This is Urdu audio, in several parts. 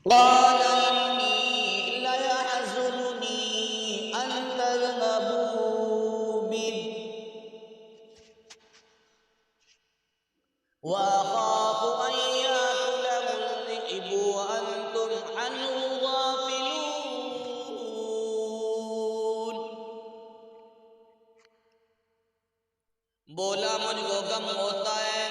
قال إني ليحزنني أن تذهبوا به وأخاف أن يأكله الذئب وأنتم عنه غافلون۔ بولا مجھ کو غم ہوتا ہے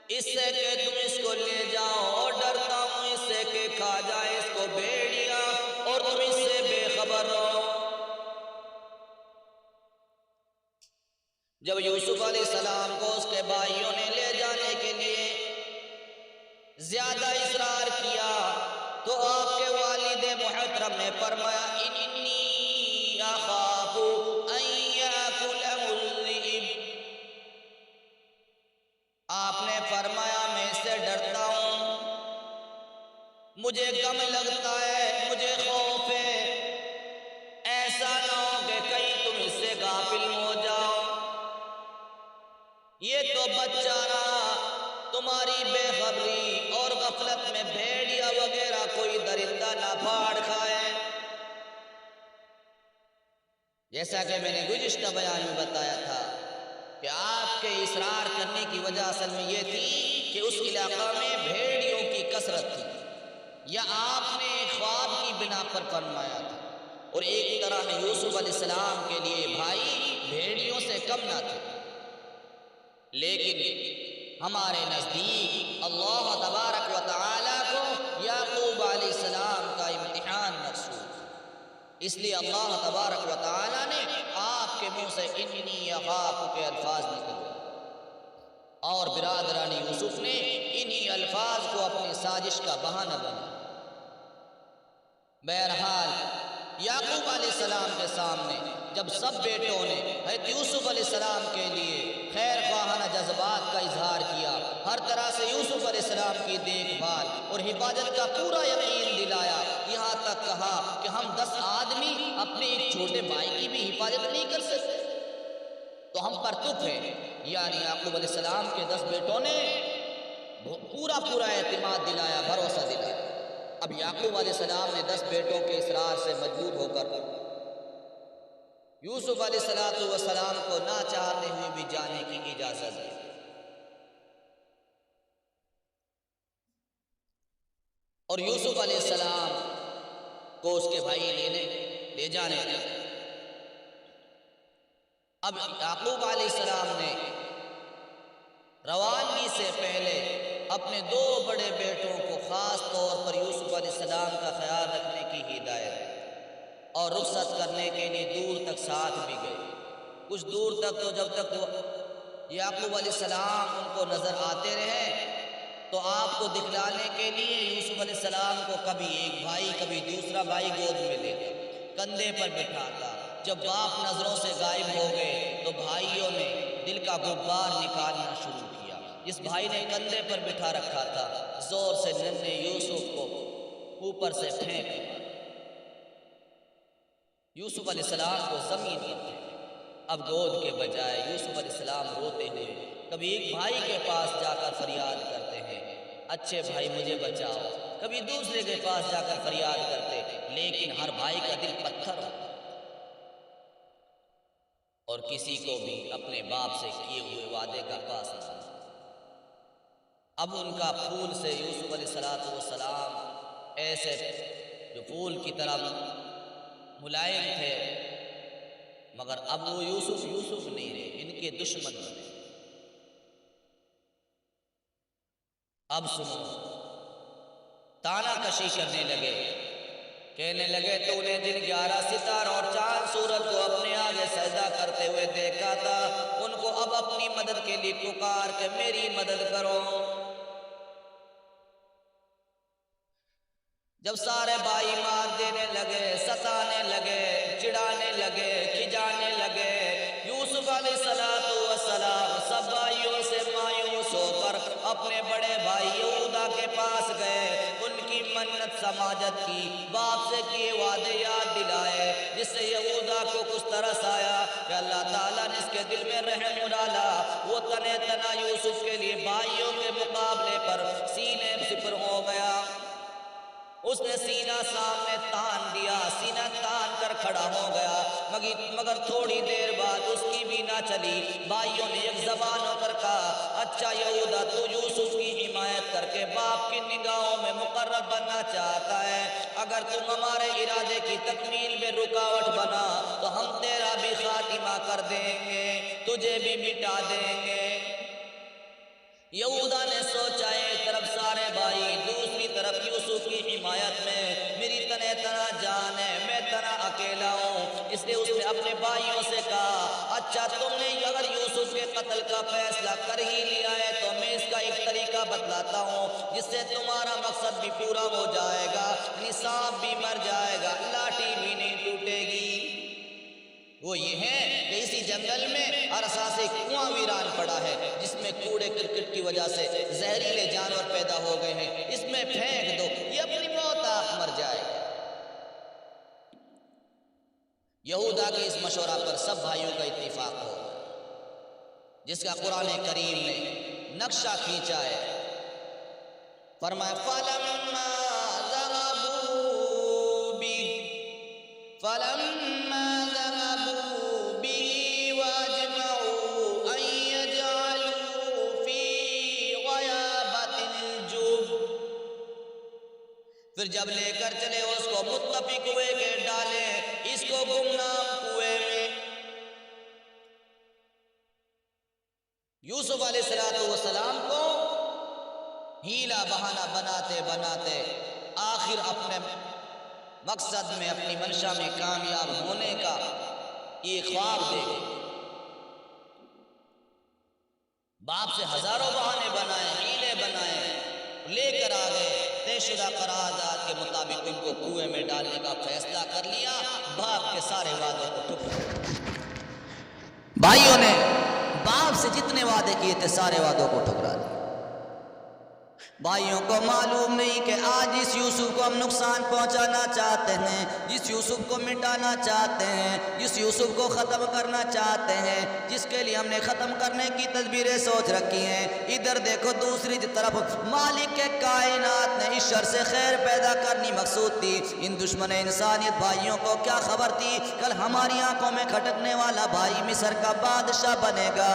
اس سے کہ تم اس کو لے جاؤ، اور ڈرتا ہوں اس سے کہ کھا جائے اس کو بھیڑیا اور تم اس سے بے خبر رہو۔ جب یوسف علیہ السلام کو اس کے بھائیوں نے لے جانے کے لیے زیادہ اصرار کیا تو آپ کے والد محترم نے فرمایا انی اخاف ان یاکلہ الذئب، آپ نے فرمایا میں اس سے ڈرتا ہوں، مجھے غم لگتا ہے، مجھے خوف ہے ایسا نہ ہو کہ کہیں تم اس سے غافل ہو جاؤ، یہ تو بچہ رہا، تمہاری بے خبری اور غفلت میں بھیڑیا وغیرہ کوئی درندہ نہ پھاڑ کھائے۔ جیسا کہ میں نے گزشتہ بیان میں بتایا تھا کہ آپ کے اصرار کرنے کی وجہ اصل میں یہ تھی کہ اس علاقہ میں بھیڑیوں کی کثرت تھی، یا آپ نے خواب کی بنا پر فرمایا تھا، اور ایک طرح یوسف علیہ السلام کے لیے بھائی بھیڑیوں سے کم نہ تھے، لیکن ہمارے نزدیک اللہ تبارک و تعالیٰ کو یعقوب علیہ السلام کا امتحان مرسول، اس لیے اللہ تبارک و تعالیٰ نے آپ کے منہ سے انی اخاف کے الفاظ نکلے، اور برادران یوسف نے انہی الفاظ کو اپنی سازش کا بہانہ بنا۔ بہرحال یعقوب علیہ السلام کے سامنے جب سب بیٹوں نے حضرت یوسف علیہ السلام کے لیے خیر خواہانہ جذبات کا اظہار کیا، ہر طرح سے یوسف علیہ السلام کی دیکھ بھال اور حفاظت کا پورا یقین دلایا، یہاں تک کہا کہ ہم 10 آدمی اپنے ایک چھوٹے بھائی کی بھی حفاظت نہیں کر سکتے تو ہم پر تف ہے، یعنی یعقوب علیہ السلام کے 10 بیٹوں نے پورا اعتماد دلایا، بھروسہ دلایا۔ اب یعقوب علیہ السلام نے 10 بیٹوں کے اصرار سے مجبور ہو کر یوسف علیہ السلام کو نہ چاہتے ہوئے بھی جانے کی اجازت دی، اور یوسف علیہ السلام کو اس کے بھائی لے جانے لگے۔ اب یعقوب علیہ السلام نے روانگی سے پہلے اپنے 2 بڑے بیٹوں کو خاص طور پر یوسف علیہ السلام کا خیال رکھنے کی ہدایت اور رخصت کرنے کے لیے دور تک ساتھ بھی گئے۔ کچھ دور تک تو جب تک یعقوب علیہ السلام ان کو نظر آتے رہے تو آپ کو دکھلانے کے لیے یوسف علیہ السلام کو کبھی ایک بھائی کبھی دوسرا بھائی گود میں لیتا، کندھے پر بٹھاتا۔ جب باپ نظروں سے غائب ہو گئے تو بھائیوں نے دل کا غبار نکالنا شروع کیا۔ جس بھائی نے کندھے پر بٹھا رکھا تھا زور سے ننھے یوسف کو اوپر سے پھینک دیا، یوسف علیہ السلام کو زمین پر پھینک۔ اب گود کے بجائے یوسف علیہ السلام روتے ہوئے کبھی ایک بھائی کے پاس جا کر فریاد کرتے ہیں اچھے بھائی مجھے بچاؤ، کبھی دوسرے کے پاس جا کر فریاد کرتے، لیکن ہر بھائی کا دل پتھر ہوتا اور کسی کو بھی اپنے باپ سے کیے ہوئے وعدے کا پاس نہ۔ اب ان کا پھول سے یوسف علیہ السلام ایسے جو پھول کی طرح ملائم تھے، مگر اب وہ یوسف نہیں رہے، ان کے دشمن بنے۔ اب سنو، تانا کشی کرنے لگے، کہنے لگے تو نے جن 11 ستاروں اور چاند سورج کو اپنے آگے سجدہ کرتے ہوئے دیکھا تھا ان کو اب اپنی مدد کے لیے پکار کے میری مدد کرو۔ جب سارے بھائی مار دینے لگے، ستانے لگے، چڑھانے لگے، کھجانے لگے، یوسف علیہ السلام سب بھائیوں سے مایوس ہو کر اپنے بڑے بھائی یہودا کے پاس گئے، ان کی منت سماجت کی، باپ سے کیے وعدے یاد دلائے، جس سے یہودا کو کچھ ترس آیا کہ اللہ تعالیٰ نے اس کے دل میں رحم ڈالا، وہ تنے تنا یوسف کے لیے بھائیوں کے مقابلے پر سینے سپر ہو گیا۔ اس نے سینہ سامنے تان دیا، سینہ تان کر کھڑا ہو گیا، مگر تھوڑی دیر بعد اس کی بھی نہ چلی۔ بھائیوں نے ایک زبان ہو کر کہا، اچھا یہودا تو یوسف کی حمایت کر کے باپ کی نگاہوں میں مقرب بننا چاہتا ہے، اگر تم ہمارے ارادے کی تکمیل میں رکاوٹ بنا تو ہم تیرا بھی خاتمہ کر دیں گے، تجھے بھی مٹا دیں گے۔ یہودا نے سوچا ایک طرف سارے بھائی، دوسری طرف یوسف کی حمایت میں، میری تنہا جان ہے، میں تنہا اکیلا ہوں، اس لیے اس نے اپنے بھائیوں سے کہا، اچھا تم نے اگر یوسف کے قتل کا فیصلہ کر ہی لیا ہے تو میں اس کا ایک طریقہ بتلاتا ہوں جس سے تمہارا مقصد بھی پورا ہو جائے گا، نصاب بھی مر جائے گا، لاٹھی بھی نہیں ٹوٹے گی۔ وہ یہ ہے کہ اسی جنگل میں عرصہ سے کنواں ویران پڑا ہے جس میں کوڑے کرکٹ کی وجہ سے زہریلے جانور پیدا ہو گئے ہیں، اس میں پھینک دو، یہ اپنی موت آپ مر جائے گا۔ یہودا کے اس مشورہ پر سب بھائیوں کا اتفاق ہو جس کا قرآن کریم نے نقشہ کھینچا ہے۔ فرمایا فَلَمَّا ذَهَبُوا بِهِ وَأَجْمَعُوا أَن يَجْعَلُوهُ فِي غَيَابَتِ الْجُبِّ، پھر جب لے کر چلے اس کو متفق ہوئے کہ ڈالیں اس کو گمنام کنویں میں۔ یوسف علیہ السلام کو ہیلا بہانہ بناتے بناتے آخر اپنے مقصد میں، اپنی منشا میں کامیاب ہونے کا یہ خواب دے گئے۔ باپ سے ہزاروں بہانے بنائے، ہیلے بنائے، لے کر آ گئے، طے شدہ قرارداد کے مطابق ان کو کنویں میں ڈالنے کا فیصلہ کر لیا، باپ کے سارے وعدوں کو ٹھکرا۔ بھائیوں نے باپ سے جتنے وعدے کیے تھے سارے وعدوں کو ٹھکرا دیا۔ بھائیوں کو معلوم نہیں کہ آج جس یوسف کو ہم نقصان پہنچانا چاہتے ہیں، جس یوسف کو مٹانا چاہتے ہیں، جس یوسف کو ختم کرنا چاہتے ہیں، جس کے لیے ہم نے ختم کرنے کی تدبیریں سوچ رکھی ہیں، ادھر دیکھو دوسری طرف مالک کے کائنات نے اس شر سے خیر پیدا کرنی مقصود تھی۔ ان دشمن انسانیت بھائیوں کو کیا خبر تھی کل ہماری آنکھوں میں کھٹکنے والا بھائی مصر کا بادشاہ بنے گا،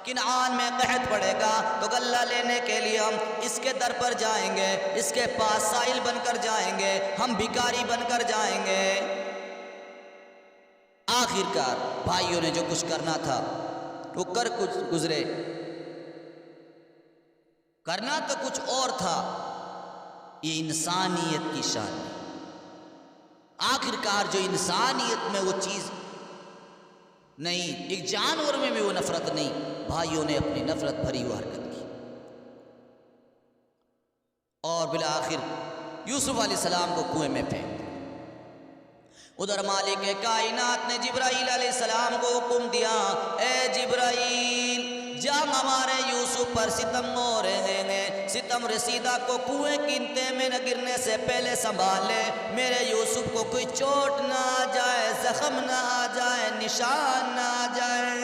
کنعان میں قحط پڑے گا تو غلہ لینے کے لیے ہم اس کے در پر جائیں گے، اس کے پاس سائل بن کر جائیں گے، ہم بھکاری بن کر جائیں گے۔ آخرکار بھائیوں نے جو کچھ کرنا تھا وہ کر کچھ گزرے، کرنا تو کچھ اور تھا، یہ انسانیت کی شان ہے۔ آخرکار جو انسانیت میں وہ چیز نہیں، ایک جانور میں بھی وہ نفرت نہیں، بھائیوں نے اپنی نفرت بھری وہ حرکت کی، اور بالآخر یوسف علیہ السلام کو کنویں میں پھینک دیا۔ ادھر مالک کائنات نے جبرائیل علیہ السلام کو حکم دیا، اے جبرائیل جا ہمارے یوسف پر ستم ہو رہے ہیں، ستم رسیدہ کو کنویں کی تہ میں نہ گرنے سے پہلے سنبھال لے، میرے یوسف کو کوئی چوٹ نہ آ جائے، زخم نہ آ جائے، نشان نہ آ جائے۔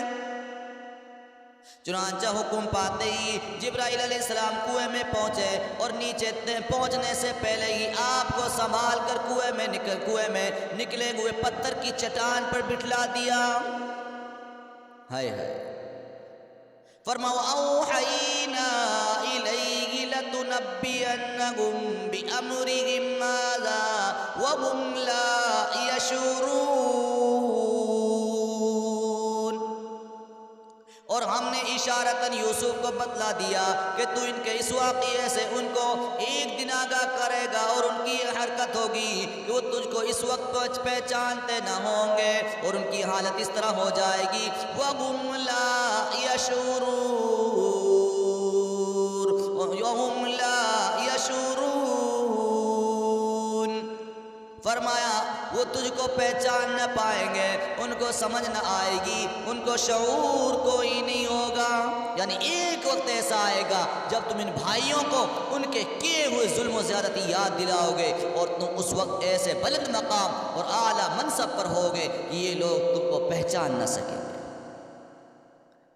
چنانچہ حکم پاتے ہی جبرائیل علیہ السلام کنویں میں پہنچے اور نیچے پہنچنے سے پہلے ہی آپ کو سنبھال کر کنویں میں نکلے ہوئے پتھر کی چٹان پر بٹھلا دیا۔ ہائے ہائے، فرماؤ اوحینا الیہ لتنبئنہم بامرہم ھذا وہم لا یشعرون، اور ہم نے اشارتاً یوسف کو بتلا دیا کہ تو ان کے اس واقعے سے ان کو ایک دن آگاہ کرے گا، اور ان کی یہ حرکت ہوگی کہ وہ تجھ کو اس وقت پہچانتے نہ ہوں گے، اور ان کی حالت اس طرح ہو جائے گی وَهُمْ لَا يَشْعُرُونَ، وَهُمْ لَا يَشْعُرُونَ، فرمایا وہ تجھ کو پہچان نہ پائیں گے، ان کو سمجھ نہ آئے گی، ان کو شعور کوئی نہیں ہوگا۔ یعنی ایک وقت ایسا آئے گا جب تم ان بھائیوں کو ان کے کیے ہوئے ظلم و زیادتی یاد دلاؤ گے، اور تم اس وقت ایسے بلند مقام اور اعلیٰ منصب پر ہوگے کہ یہ لوگ تم کو پہچان نہ سکیں گے۔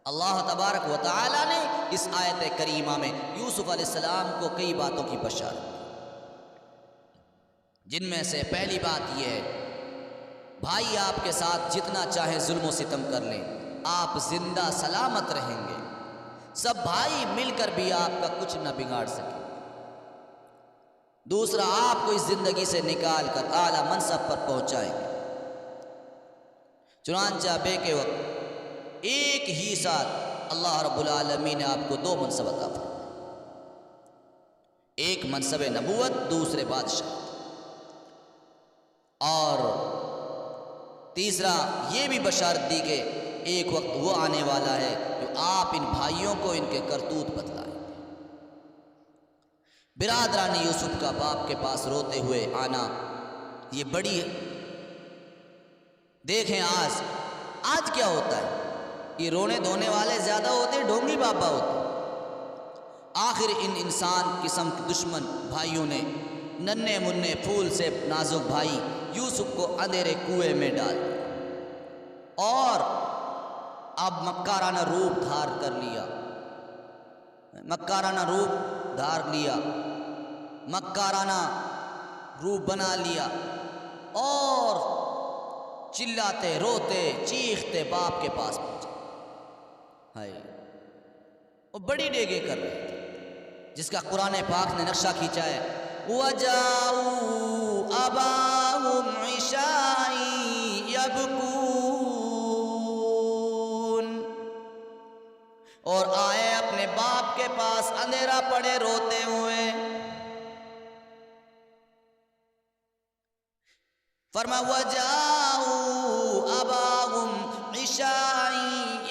اللہ تبارک و تعالی نے اس آیت کریمہ میں یوسف علیہ السلام کو کئی باتوں کی بشارت دی۔ جن میں سے پہلی بات یہ ہے، بھائی آپ کے ساتھ جتنا چاہے ظلم و ستم کر لیں، آپ زندہ سلامت رہیں گے، سب بھائی مل کر بھی آپ کا کچھ نہ بگاڑ سکے۔ دوسرا، آپ کو اس زندگی سے نکال کر اعلیٰ منصب پر پہنچائیں گے۔ چنانچہ بے کے وقت ایک ہی ساتھ اللہ رب العالمین نے آپ کو 2 منصب عطا فرمائے، ایک منصب نبوت، دوسرے بادشاہ، اور تیسرا یہ بھی بشارت دی کہ ایک وقت وہ آنے والا ہے جو آپ ان بھائیوں کو ان کے کرتوت بتلائیں گے۔ برادران یوسف کا باپ کے پاس روتے ہوئے آنا یہ بڑی ہے۔ دیکھیں آج کیا ہوتا ہے، یہ رونے دھونے والے زیادہ ہوتے، ڈھونگی بابا ہوتے۔ آخر ان انسان قسم کے دشمن بھائیوں نے ننھے منھے پھول سے نازک بھائی یوسف کو اندھیرے کنویں میں ڈال دیا اور اب مکارانہ روپ بنا لیا اور چلاتے روتے چیختے باپ کے پاس پہنچے۔ وہ بڑی ڈیگے کر رہے تھے جس کا قرآن پاک نے نقشہ کھینچا ہے، وَجَاءُوا أَبَاهُمْ عِشَاءً يَبْكُونَ، اور آئے اپنے باپ کے پاس اندھیرا پڑے روتے ہوئے۔ فرمایا وَجَاءُوا أَبَاهُمْ عِشَاءً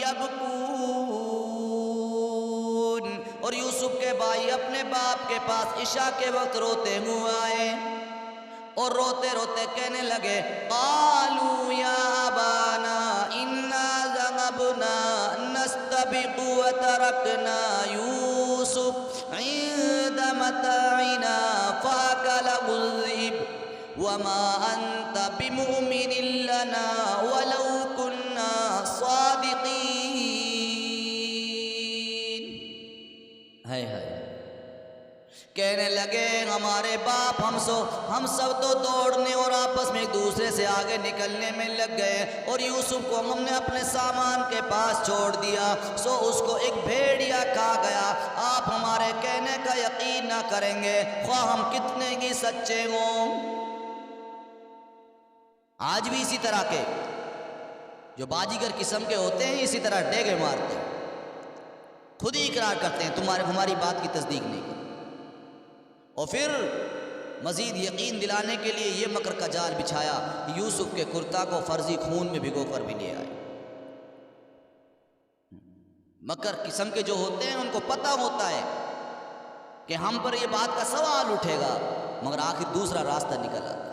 يَبْكُونَ، اور یوسف کے بھائی اپنے باپ کے پاس عشاء کے وقت روتے ہوئے آئے اور روتے روتے کہنے لگے، قالوا یا ابانا انا ذهبنا نستبق وتركنا يوسف عند متاعنا فاكله الذئب وما انت بمؤمن لنا ولو كنا صادقين۔ کہنے لگے ہمارے باپ ہم سب تو دوڑنے اور آپس میں ایک دوسرے سے آگے نکلنے میں لگ گئے، اور یوسف کو ہم نے اپنے سامان کے پاس چھوڑ دیا، سو اس کو ایک بھیڑیا کھا گیا۔ آپ ہمارے کہنے کا یقین نہ کریں گے خواہ ہم کتنے ہی سچے ہوں۔ آج بھی اسی طرح کے جو باجیگر قسم کے ہوتے ہیں اسی طرح ڈیگے مارتے ہیں، خود ہی اقرار کرتے ہیں ہماری بات کی تصدیق نہیں کرتے، اور پھر مزید یقین دلانے کے لیے یہ مکر کا جال بچھایا کہ یوسف کے کرتا کو فرضی خون میں بھگو کر بھی لے آئے۔ مکر قسم کے جو ہوتے ہیں ان کو پتہ ہوتا ہے کہ ہم پر یہ بات کا سوال اٹھے گا، مگر آخر دوسرا راستہ نکل آتا ہے۔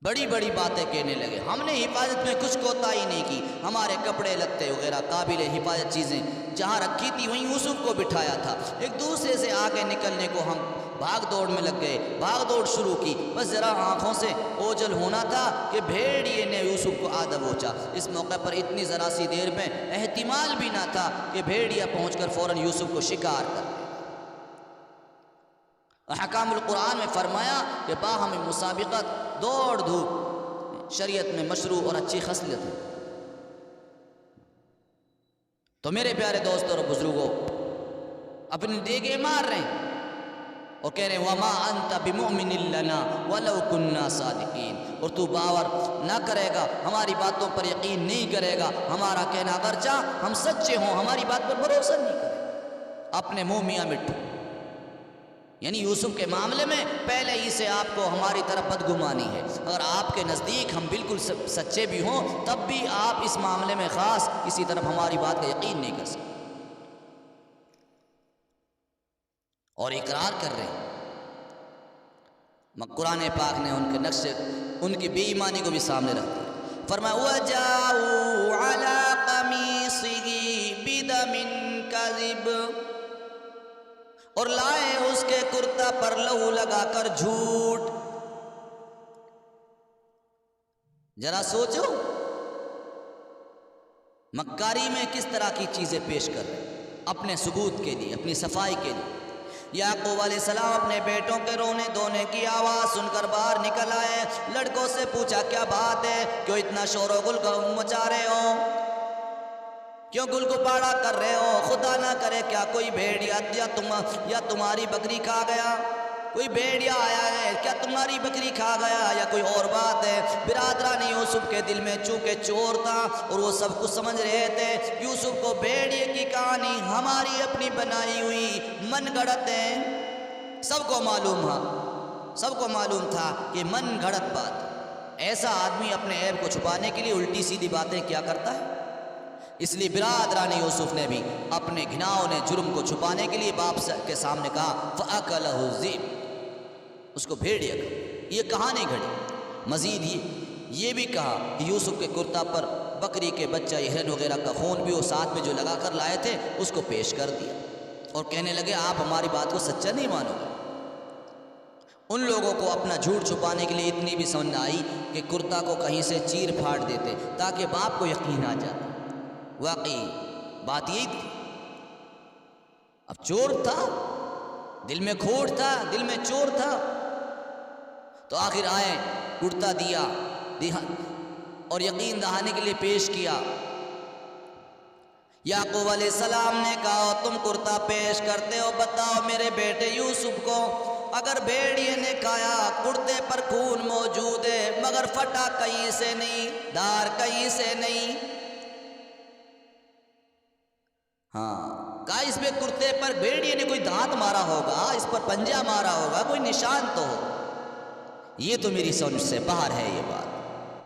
بڑی بڑی باتیں کہنے لگے، ہم نے حفاظت میں کچھ کوتاہی نہیں کی، ہمارے کپڑے لتے وغیرہ قابل حفاظت چیزیں جہاں رکھی تھی وہیں یوسف کو بٹھایا تھا۔ ایک دوسرے سے آگے نکلنے کو ہم بھاگ دوڑ میں لگ گئے، بھاگ دوڑ شروع کی، بس ذرا آنکھوں سے اوجل ہونا تھا کہ بھیڑیے نے یوسف کو آدھا بوچا۔ اس موقع پر اتنی ذرا سی دیر میں احتمال بھی نہ تھا کہ بھیڑیا پہنچ کر فوراً یوسف کو شکار کر لے۔ احکام القرآن میں فرمایا کہ باہم مسابقت، دوڑ دھوپ شریعت میں مشروع اور اچھی خصلت ہے۔ تو میرے پیارے دوستوں اور بزرگوں، اپنی ڈیگے مار رہے ہیں اور کہہ رہے ہیں وَمَا أَنْتَ بِمُؤْمِنٍ لَنَا وَلَوْ كُنَّا صَادِقِينَ، اور تو باور نہ کرے گا، ہماری باتوں پر یقین نہیں کرے گا، ہمارا کہنا اگرچہ ہم سچے ہوں ہماری بات پر بھروسہ نہیں کرے گا۔ اپنے منہ میاں مٹھو، یعنی یوسف کے معاملے میں پہلے ہی سے آپ کو ہماری طرف بدگمانی ہے، اگر آپ کے نزدیک ہم بالکل سچے بھی ہوں تب بھی آپ اس معاملے میں خاص کسی طرف ہماری بات کا یقین نہیں کر سکتے، اور اقرار کر رہے ہیں۔ قرآن پاک نے ان کے نقش، ان کی بے ایمانی کو بھی سامنے رکھ دیا۔ فرمایا وَجَاءُوا عَلَىٰ قَمِيصِهِ بِدَمٍ كَذِبٍ، اور لائے اس کے کرتا پر لہو لگا کر جھوٹ۔ ذرا سوچو مکاری میں کس طرح کی چیزیں پیش کر رہے ہیں اپنے ثبوت کے لیے، اپنی صفائی کے لیے۔ یعقوب علیہ السلام اپنے بیٹوں کے رونے دھونے کی آواز سن کر باہر نکل آئے. لڑکوں سے پوچھا کیا بات ہے, کیوں اتنا شور و گل مچا رہے ہو, کیوں گل گپاڑا کر رہے ہو؟ خدا نہ کرے کیا کوئی بھیڑیا یا تمہاری بکری کھا گیا, کوئی بھیڑیا آیا ہے کیا تمہاری بکری کھا گیا, یا کوئی اور بات ہے؟ برادران یوسف کے دل میں چونکہ چور تھا اور وہ سب کچھ سمجھ رہے تھے, یوسف کو بھیڑیے کی کہانی ہماری اپنی بنائی ہوئی من گھڑت ہے. سب کو معلوم تھا کہ من گھڑت بات. ایسا آدمی اپنے عیب کو چھپانے کے لیے الٹی سیدھی باتیں کیا کرتا ہے. اس لیے برادران یوسف نے بھی اپنے گھناؤں نے جرم کو چھپانے کے لیے باپ کے سامنے کہا فَأَكَلَهُ الذِّئْبُ, اس کو بھیڑیا کھا. یہ کہانی گھڑی. مزید یہ بھی کہا کہ یوسف کے کرتا پر بکری کے بچہ ہرن وغیرہ کا خون بھی وہ ساتھ میں جو لگا کر لائے تھے اس کو پیش کر دیا, اور کہنے لگے آپ ہماری بات کو سچا نہیں مانو گے. ان لوگوں کو اپنا جھوٹ چھپانے کے لیے اتنی بھی سمجھ نہ آئی کہ کرتا کو کہیں سے چیر پھاڑ دیتے تاکہ باپ کو یقین آ جاتا. واقعی بات یہی تھی. اب چور تھا, دل میں کھوٹ تھا, دل میں چور تھا, تو آخر آئے کرتا دیا اور یقین دہانے کے لیے پیش کیا. یعقوب علیہ السلام نے کہا تم کرتا پیش کرتے ہو, بتاؤ میرے بیٹے یوسف کو اگر بھیڑیے نے کھایا, کرتے پر خون موجود ہے مگر پھٹا کہیں سے نہیں, دار کہیں سے نہیں. ہاں کہا اس پہ کرتے پر بھیڑیے نے کوئی دانت مارا ہوگا, اس پر پنجہ مارا ہوگا, کوئی نشان تو ہو. یہ تو میری سمجھ سے باہر ہے یہ بات.